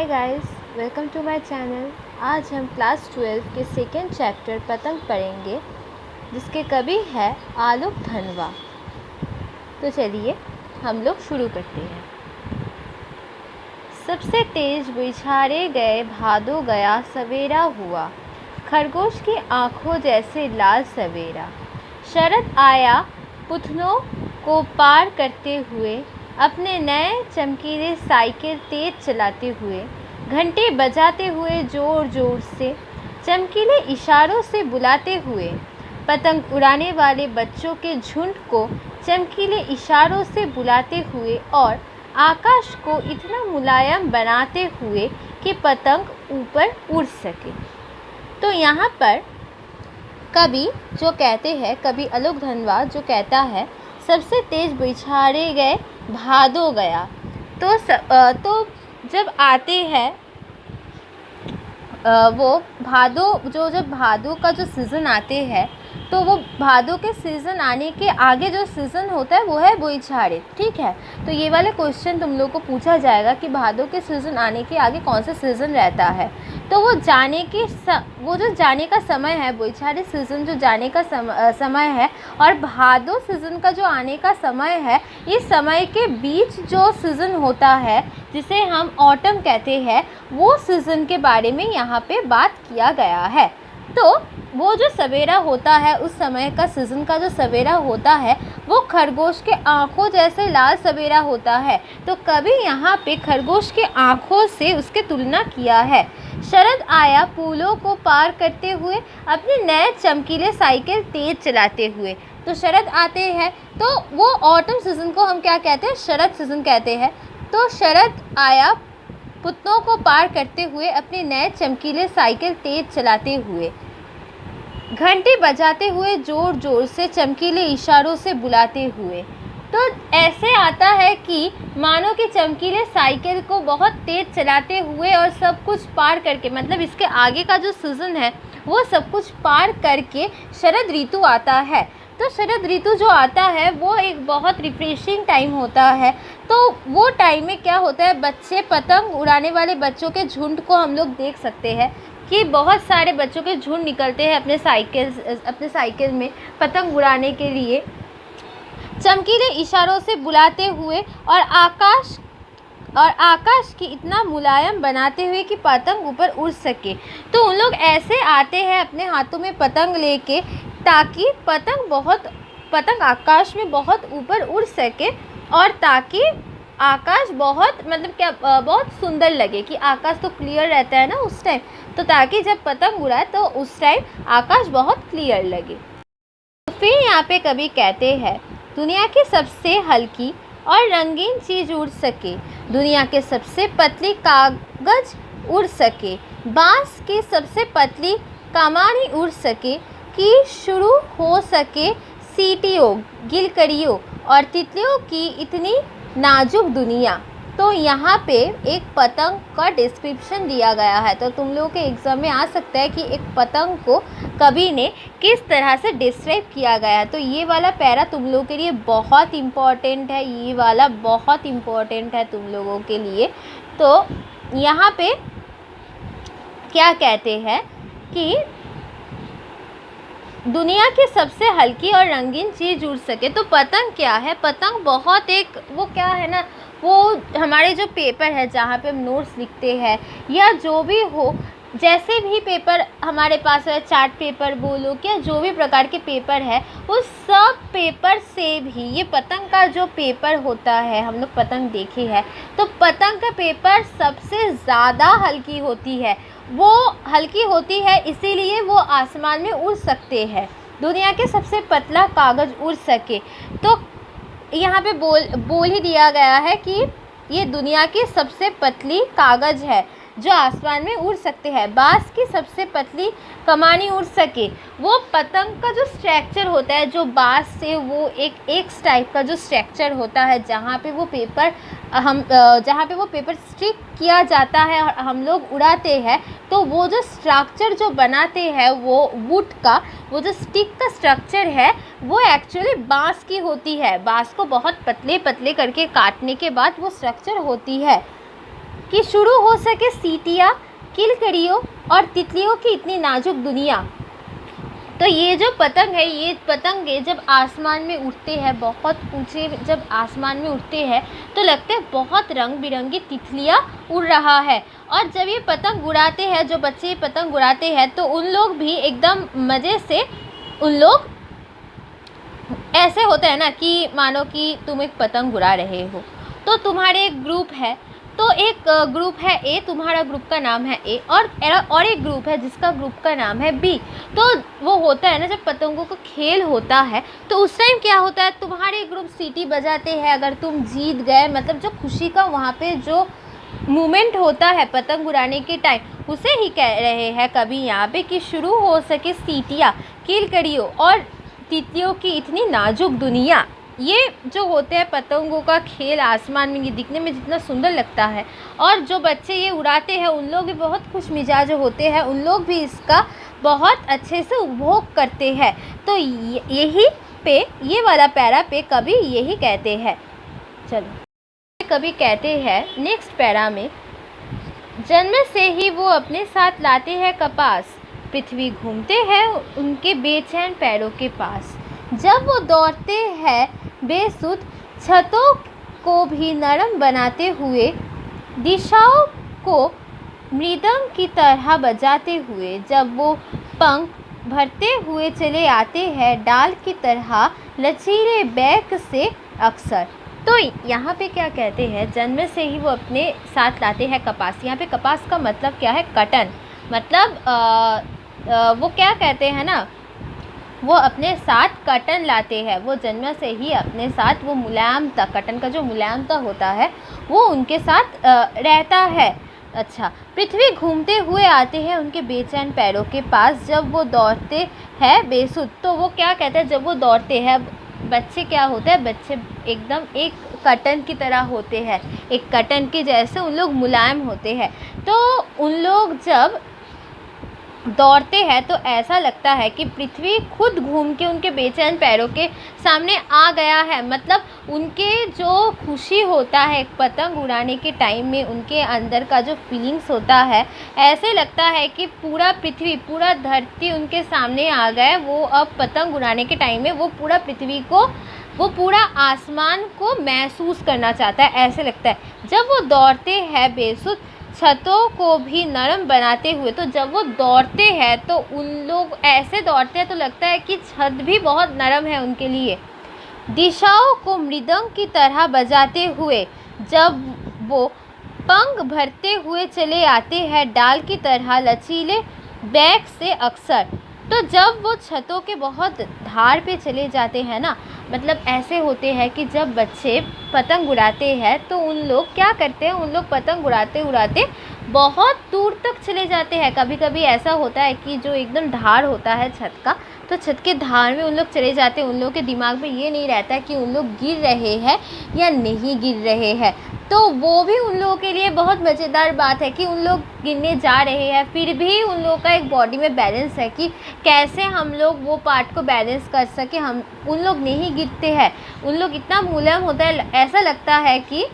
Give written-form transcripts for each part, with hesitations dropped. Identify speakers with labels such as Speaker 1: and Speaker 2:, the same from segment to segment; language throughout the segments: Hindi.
Speaker 1: Hi guys, welcome to my channel. आज हम क्लास 12 के सेकेंड चैप्टर पतंग पढ़ेंगे, जिसके कवि है आलोक धनवा। तो चलिए हम लोग शुरू करते हैं। सबसे तेज बिछारे गए भादो गया, सवेरा हुआ खरगोश की आँखों जैसे लाल सवेरा। शरद आया पुथनों को पार करते हुए, अपने नए चमकीले साइकिल तेज चलाते हुए, घंटे बजाते हुए जोर जोर से, चमकीले इशारों से बुलाते हुए, पतंग उड़ाने वाले बच्चों के झुंड को चमकीले इशारों से बुलाते हुए और आकाश को इतना मुलायम बनाते हुए कि पतंग ऊपर उड़ सके। तो यहाँ पर कवि जो कहते हैं, कवि आलोक धनवा जो कहता है, सबसे तेज बिछारे गए भादो गया। तो जब आते हैं वो भादो, जब भादो का जो सीज़न आते हैं, तो वो भादो के सीज़न आने के आगे जो सीज़न होता है वो है बोईछारे। ठीक है, तो ये वाला क्वेश्चन तुम लोग को पूछा जाएगा कि भादो के सीज़न आने के आगे कौन सा सीज़न रहता है। तो वो जो जाने का समय है, बोईछारे सीज़न जो जाने का समय है, और भादो सीज़न का जो आने का समय है, इस समय के बीच जो सीज़न होता है, जिसे हम ऑटम कहते हैं, वो सीज़न के बारे में यहाँ पे बात किया गया है। तो वो जो सवेरा होता है, उस समय का सीज़न का जो सवेरा होता है, वो खरगोश के आँखों जैसे लाल सवेरा होता है। तो कभी यहाँ पे खरगोश के आँखों से उसकी तुलना किया है। शरद आया पुलों को पार करते हुए, अपने नए चमकीले साइकिल तेज चलाते हुए। तो शरद आते हैं, तो वो ऑटम सीज़न को हम क्या कहते हैं? शरद सीज़न कहते हैं। तो शरद आया पुतनों को पार करते हुए, अपने नए चमकीले साइकिल तेज चलाते हुए, घंटी बजाते हुए, जोर जोर से, चमकीले इशारों से बुलाते हुए। तो ऐसे आता है कि मानो कि चमकीले साइकिल को बहुत तेज चलाते हुए और सब कुछ पार करके, मतलब इसके आगे का जो सीज़न है वो सब कुछ पार करके शरद ऋतु आता है। तो शरद ऋतु जो आता है वो एक बहुत रिफ्रेशिंग टाइम होता है। तो वो टाइम में क्या होता है, बच्चे, पतंग उड़ाने वाले बच्चों के झुंड को हम लोग देख सकते हैं कि बहुत सारे बच्चों के झुंड निकलते हैं अपने साइकिल में पतंग उड़ाने के लिए, चमकीले इशारों से बुलाते हुए, और आकाश की इतना मुलायम बनाते हुए कि पतंग ऊपर उड़ सके। तो उन लोग ऐसे आते हैं अपने हाथों में पतंग लेके, ताकि पतंग आकाश में बहुत ऊपर उड़ सके, और ताकि आकाश बहुत सुंदर लगे, कि आकाश तो क्लियर रहता है ना उस टाइम, तो ताकि जब पतंग उड़ाए तो उस टाइम आकाश बहुत क्लियर लगे। तो फिर यहाँ पे कवि कहते हैं, दुनिया की सबसे हल्की और रंगीन चीज़ उड़ सके, दुनिया के सबसे पतली कागज उड़ सके, बांस की सबसे पतली कमानी उड़ सके, कि शुरू हो सके सीटियों, गिलकड़ियों और तितलियों की इतनी नाजुक दुनिया। तो यहाँ पे एक पतंग का डिस्क्रिप्शन दिया गया है। तो तुम लोगों के एग्ज़ाम में आ सकता है कि एक पतंग को कवि ने किस तरह से डिस्क्राइब किया गया है। तो ये वाला पैरा तुम लोगों के लिए बहुत इम्पॉर्टेंट है, ये वाला बहुत इम्पॉर्टेंट है तुम लोगों के लिए। तो यहाँ पे क्या कहते हैं कि दुनिया की सबसे हल्की और रंगीन चीज़ उड़ सके। तो पतंग क्या है? पतंग बहुत वो क्या है ना, वो हमारे जो पेपर है, जहाँ पे हम नोट्स लिखते हैं, या जो भी हो, जैसे भी पेपर हमारे पास है, चार्ट पेपर बोलो, क्या जो भी प्रकार के पेपर है, उस सब पेपर से भी ये पतंग का जो पेपर होता है, हम लोग पतंग देखे हैं, तो पतंग का पेपर सबसे ज़्यादा हल्की होती है। वो हल्की होती है इसीलिए वो आसमान में उड़ सकते हैं, दुनिया के सबसे पतला कागज़ उड़ सके। तो यहाँ पे बोल ही दिया गया है कि ये दुनिया की सबसे पतली कागज़ है जो आसमान में उड़ सकते हैं, बांस की सबसे पतली कमानी उड़ सके। वो पतंग का जो स्ट्रक्चर होता है, जो बांस से वो एक टाइप का जो स्ट्रक्चर होता है, जहाँ पे वो पेपर स्टिक किया जाता है और हम लोग उड़ाते हैं, तो वो जो स्ट्रक्चर जो बनाते हैं, वो वुड का वो जो स्टिक का स्ट्रक्चर है, वो एक्चुअली बांस की होती है। बांस को बहुत पतले पतले करके काटने के बाद वो स्ट्रक्चर होती है। कि शुरू हो सके सीटियाँ, किलकड़ियों और तितलियों की इतनी नाजुक दुनिया। तो ये जो पतंग है, ये पतंगे जब आसमान में उड़ते हैं, बहुत ऊंचे जब आसमान में उड़ते हैं तो लगते हैं बहुत रंग बिरंगी तितलियाँ उड़ रहा है। और जब ये पतंग उड़ाते हैं, जो बच्चे ये पतंग उड़ाते हैं, तो उन लोग भी एकदम मज़े से, उन लोग ऐसे होता है ना कि मानो कि तुम एक पतंग उड़ा रहे हो, तो तुम्हारे एक ग्रुप है, तो एक ग्रुप है ए, तुम्हारा ग्रुप का नाम है ए, और एक ग्रुप है जिसका ग्रुप का नाम है बी। तो वो होता है ना, जब पतंगों का खेल होता है तो उस टाइम क्या होता है, तुम्हारे ग्रुप सीटी बजाते हैं। अगर तुम जीत गए, मतलब जो खुशी का वहाँ पे जो मूवमेंट होता है पतंग उड़ाने के टाइम, उसे ही कह रहे हैं कभी यहाँ पे कि शुरू हो सके सीटियाँ, किलकड़ियों और तितलियों की इतनी नाजुक दुनिया। ये जो होते हैं पतंगों का खेल आसमान में, ये दिखने में जितना सुंदर लगता है, और जो बच्चे ये उड़ाते हैं उन लोग भी बहुत खुश मिजाज होते हैं, उन लोग भी इसका बहुत अच्छे से उपभोग करते हैं। तो यही पे ये वाला पैरा पे कभी यही कहते हैं। चलो कभी कहते हैं नेक्स्ट पैरा में, जन्म से ही वो अपने साथ लाते हैं कपास, पृथ्वी घूमते हैं उनके बेचैन पैरों के पास। जब वो दौड़ते हैं बेसुध, छतों को भी नरम बनाते हुए, दिशाओं को मृदंग की तरह बजाते हुए। जब वो पंख भरते हुए चले आते हैं डाल की तरह लचीले बैक से अक्सर। तो यहाँ पे क्या कहते हैं, जन्म से ही वो अपने साथ लाते हैं कपास। यहाँ पे कपास का मतलब क्या है, कटन। मतलब वो क्या कहते हैं ना, वो अपने साथ कटन लाते हैं। वो जन्म से ही अपने साथ वो मुलायमता, कटन का जो मुलायमता होता है वो उनके साथ रहता है। अच्छा, पृथ्वी घूमते हुए आते हैं उनके बेचैन पैरों के पास। जब वो दौड़ते हैं बेसुध, तो वो क्या कहते हैं, जब वो दौड़ते हैं, बच्चे क्या होते हैं, बच्चे एकदम एक कटन की तरह होते हैं, एक कटन के जैसे उन लोग मुलायम होते हैं। तो उन लोग जब दौड़ते हैं तो ऐसा लगता है कि पृथ्वी खुद घूम के उनके बेचैन पैरों के सामने आ गया है। मतलब उनके जो खुशी होता है पतंग उड़ाने के टाइम में, उनके अंदर का जो फीलिंग्स होता है, ऐसे लगता है कि पूरा पृथ्वी, पूरा धरती उनके सामने आ गए। वो अब पतंग उड़ाने के टाइम में वो पूरा पृथ्वी को, वो पूरा आसमान को महसूस करना चाहता है, ऐसे लगता है। जब वो दौड़ते हैं बेसुध, छतों को भी नरम बनाते हुए। तो जब वो दौड़ते हैं तो उन लोग ऐसे दौड़ते हैं तो लगता है कि छत भी बहुत नरम है उनके लिए। दिशाओं को मृदंग की तरह बजाते हुए। जब वो पंख भरते हुए चले आते हैं डाल की तरह लचीले बैक से अक्सर। तो जब वो छतों के बहुत धार पे चले जाते हैं ना, मतलब ऐसे होते हैं कि जब बच्चे पतंग उड़ाते हैं तो उन लोग क्या करते हैं, उन लोग पतंग उड़ाते उड़ाते बहुत दूर तक चले जाते हैं। कभी कभी ऐसा होता है कि जो एकदम धार होता है छत का, तो छत के धार में उन लोग चले जाते हैं। उन लोगों के दिमाग में ये नहीं रहता कि उन लोग गिर रहे हैं या नहीं गिर रहे हैं। तो वो भी उन लोगों के लिए बहुत मज़ेदार बात है कि उन लोग गिरने जा रहे हैं, फिर भी उन लोगों का एक बॉडी में बैलेंस है कि कैसे हम लोग वो पार्ट को बैलेंस कर सके। हम उन लोग नहीं गिरते हैं, उन लोग इतना मुलायम होता है, ऐसा लगता है कि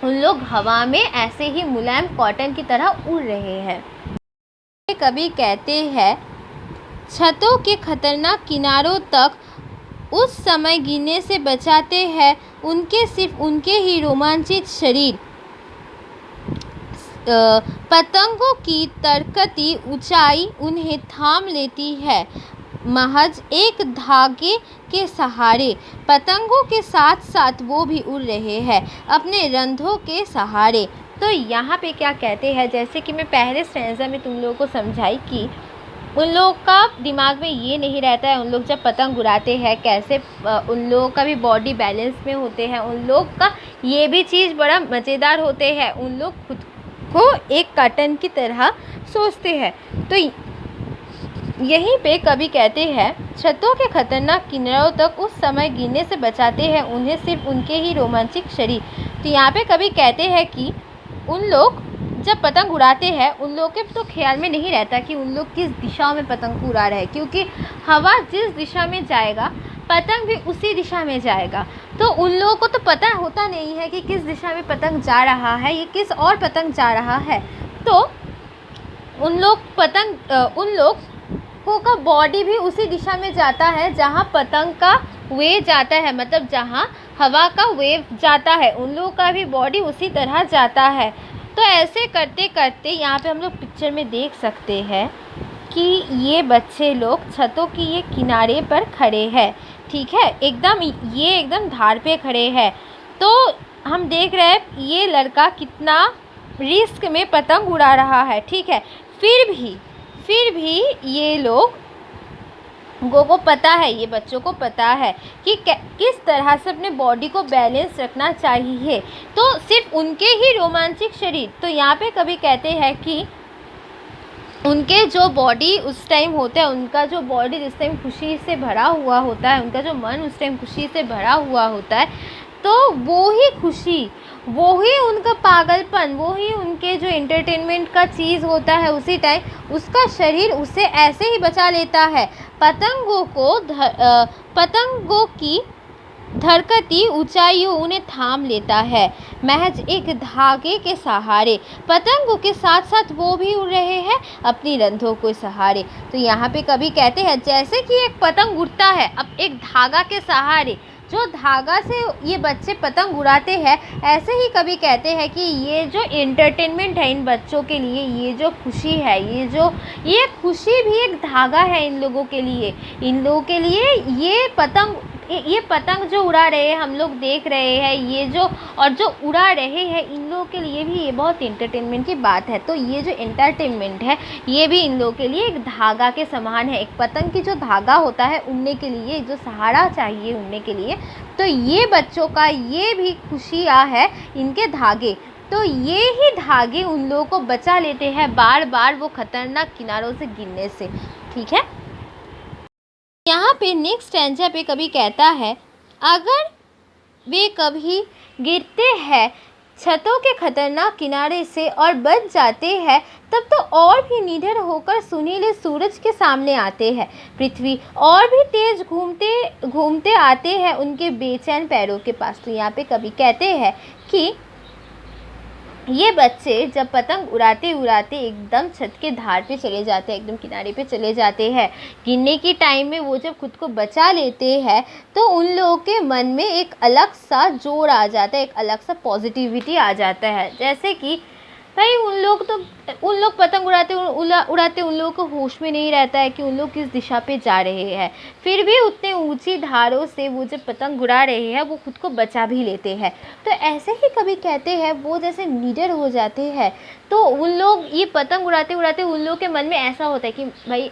Speaker 1: उन लोग हवा में ऐसे ही मुलायम कॉटन की तरह उड़ रहे हैं। कभी कहते हैं छतों के खतरनाक किनारों तक उस समय गिरने से बचाते हैं उनके, सिर्फ उनके ही रोमांचित शरीर। पतंगों की तरकती ऊंचाई उन्हें थाम लेती है महज एक धागे के सहारे। पतंगों के साथ साथ वो भी उड़ रहे हैं अपने रंध्रों के सहारे। तो यहाँ पे क्या कहते हैं, जैसे कि मैं पहले स्टैंजा में तुम लोगों को समझाई कि उन लोगों का दिमाग में ये नहीं रहता है, उन लोग जब पतंग उड़ाते हैं कैसे उन लोगों का भी बॉडी बैलेंस में होते हैं, उन लोग का ये भी चीज़ बड़ा मज़ेदार होते हैं। उन लोग खुद को एक कॉटन की तरह सोचते हैं। तो यहीं पे कभी कहते हैं छतों के खतरनाक किनारों तक उस समय गिरने से बचाते हैं उन्हें, सिर्फ उनके ही रोमांचिक शरीर। तो यहाँ पे कभी कहते हैं कि उन लोग जब पतंग उड़ाते हैं उन लोगों के तो ख्याल में नहीं रहता कि उन लोग किस दिशा में पतंग को उड़ा रहे हैं, क्योंकि हवा जिस दिशा में जाएगा पतंग भी उसी दिशा में जाएगा। तो उन लोगों को तो पता होता नहीं है कि किस दिशा में पतंग जा रहा है, ये किस और पतंग जा रहा है। तो उन लोगों का बॉडी भी उसी दिशा में जाता है जहाँ पतंग का वे जाता है, मतलब जहाँ हवा का वेव जाता है, उन लोगों का भी बॉडी उसी तरह जाता है। तो ऐसे करते करते यहाँ पे हम लोग पिक्चर में देख सकते हैं कि ये बच्चे लोग छतों की ये किनारे पर खड़े हैं, ठीक है, एकदम धार पे खड़े हैं। तो हम देख रहे हैं ये लड़का कितना रिस्क में पतंग उड़ा रहा है, ठीक है। फिर भी ये लोगों को पता है, ये बच्चों को पता है कि किस तरह से अपने बॉडी को बैलेंस रखना चाहिए। तो सिर्फ उनके ही रोमांचिक शरीर, तो यहाँ पे कभी कहते हैं कि उनके जो बॉडी उस टाइम होता है, उनका जो बॉडी जिस टाइम खुशी से भरा हुआ होता है, उनका जो मन उस टाइम खुशी से भरा हुआ होता है, तो वो ही खुशी, वो ही उनका पागलपन, वो ही उनके जो एंटरटेनमेंट का चीज़ होता है उसी टाइम उसका शरीर उसे ऐसे ही बचा लेता है। पतंगों की धरकती ऊंचाइयों उन्हें थाम लेता है महज एक धागे के सहारे। पतंगों के साथ साथ वो भी उड़ रहे हैं अपनी रंध्रों के सहारे। तो यहाँ पे कभी कहते हैं जैसे कि एक पतंग उड़ता है अब एक धागा के सहारे, जो धागा से ये बच्चे पतंग उड़ाते हैं, ऐसे ही कभी कहते हैं कि ये जो एंटरटेनमेंट है इन बच्चों के लिए, ये जो खुशी है, ये खुशी भी एक धागा है इन लोगों के लिए। ये पतंग जो उड़ा रहे हैं, हम लोग देख रहे हैं, जो उड़ा रहे हैं, इन लोगों के लिए भी ये बहुत एंटरटेनमेंट की बात है। तो ये जो एंटरटेनमेंट है ये भी इन लोगों के लिए एक धागा के समान है। एक पतंग की जो धागा होता है उड़ने के लिए, जो सहारा चाहिए उड़ने के लिए, तो ये बच्चों का ये भी खुशियाँ है इनके धागे। तो ये ही धागे उन लोगों को बचा लेते हैं बार बार वो खतरनाक किनारों से गिरने से, ठीक है। यहाँ पे नेक्स्ट स्टैंजा पे कभी कहता है अगर वे कभी गिरते हैं छतों के खतरनाक किनारे से और बच जाते हैं, तब तो और भी निडर होकर सुनीले सूरज के सामने आते हैं। पृथ्वी और भी तेज घूमते आते हैं उनके बेचैन पैरों के पास। तो यहाँ पे कभी कहते हैं कि ये बच्चे जब पतंग उड़ाते उड़ाते एकदम छत के धार पे चले जाते हैं, एकदम किनारे पे चले जाते हैं, गिरने की टाइम में वो जब खुद को बचा लेते हैं, तो उन लोगों के मन में एक अलग सा जोर आ जाता है, एक अलग सा पॉजिटिविटी आ जाता है। जैसे कि भाई उन लोग पतंग उड़ाते उन लोगों को होश में नहीं रहता है कि उन लोग किस दिशा पे जा रहे हैं, फिर भी उतने ऊंची धारों से वो जब पतंग उड़ा रहे हैं वो खुद को बचा भी लेते हैं। तो ऐसे ही कभी कहते हैं वो जैसे निडर हो जाते हैं। तो उन लोग ये पतंग उड़ाते उड़ाते उन लोगों के मन में ऐसा होता है कि भाई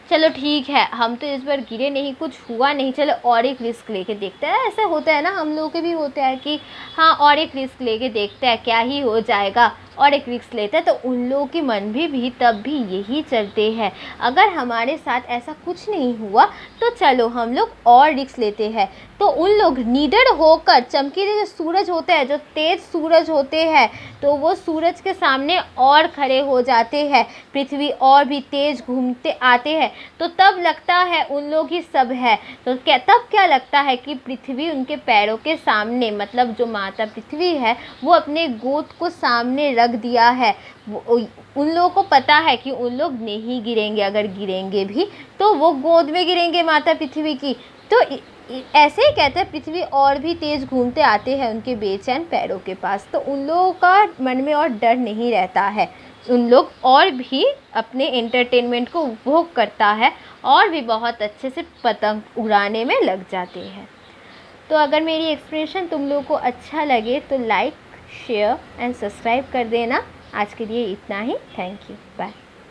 Speaker 1: चलो ठीक है, हम तो इस बार गिरे नहीं, कुछ हुआ नहीं, चलो और एक रिस्क लेके देखते हैं। ऐसा होता है ना, हम लोगों के भी होता है कि हाँ और एक रिस्क लेके देखते हैं क्या ही हो जाएगा, और एक रिस्क लेते हैं। तो उन लोगों के मन भी तब भी यही चलते हैं, अगर हमारे साथ ऐसा कुछ नहीं हुआ तो चलो हम लोग और रिस्क लेते हैं। तो उन लोग निडर होकर चमकीले जो सूरज होते हैं, जो तेज सूरज होते हैं, तो वो सूरज के सामने और खड़े हो जाते हैं। पृथ्वी और भी तेज घूमते आते हैं, तो तब लगता है उन लोग ही सब है। तो तब क्या लगता है कि पृथ्वी उनके पैरों के सामने, मतलब जो माता पृथ्वी है वो अपने गोद को सामने रख दिया है। उन लोगों को पता है कि उन लोग नहीं गिरेंगे, अगर गिरेंगे भी तो वो गोद में गिरेंगे माता पृथ्वी की। तो ऐसे ही कहते हैं पृथ्वी और भी तेज घूमते आते हैं उनके बेचैन पैरों के पास। तो उन लोगों का मन में और डर नहीं रहता है, उन लोग और भी अपने एंटरटेनमेंट को उपभोग करता है और भी बहुत अच्छे से पतंग उड़ाने में लग जाते हैं। तो अगर मेरी एक्सप्लेनेशन तुम लोगों को अच्छा लगे तो लाइक, शेयर एंड सब्सक्राइब कर देना। आज के लिए इतना ही। Thank you, bye.